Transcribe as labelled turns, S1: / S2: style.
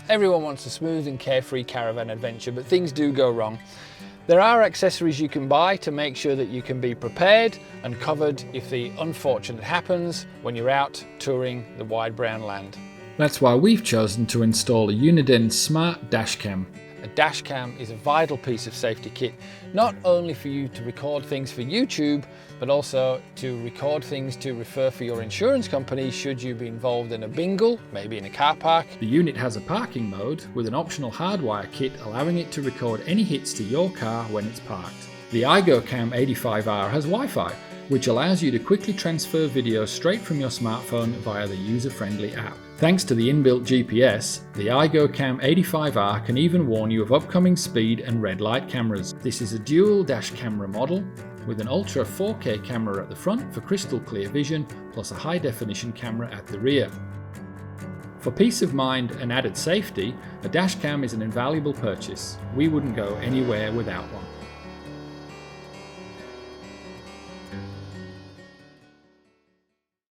S1: Everyone wants a smooth and carefree caravan adventure, but things do go wrong. There are accessories you can buy to make sure that you can be prepared and covered if the unfortunate happens when you're out touring the wide brown land.
S2: That's why we've chosen to install a Uniden smart dashcam.
S1: A dashcam is a vital piece of safety kit, not only for you to record things for YouTube, but also to record things to refer for your insurance company should you be involved in a bingle, maybe in a car park.
S2: The unit has a parking mode with an optional hardwire kit allowing it to record any hits to your car when it's parked. The IGO Cam 85R has Wi-Fi, which allows you to quickly transfer video straight from your smartphone via the user-friendly app. Thanks to the inbuilt GPS, the IGO Cam 85R can even warn you of upcoming speed and red light cameras. This is a dual dash camera model with an ultra 4K camera at the front for crystal clear vision, plus a high definition camera at the rear. For peace of mind and added safety, a dash cam is an invaluable purchase. We wouldn't go anywhere without one.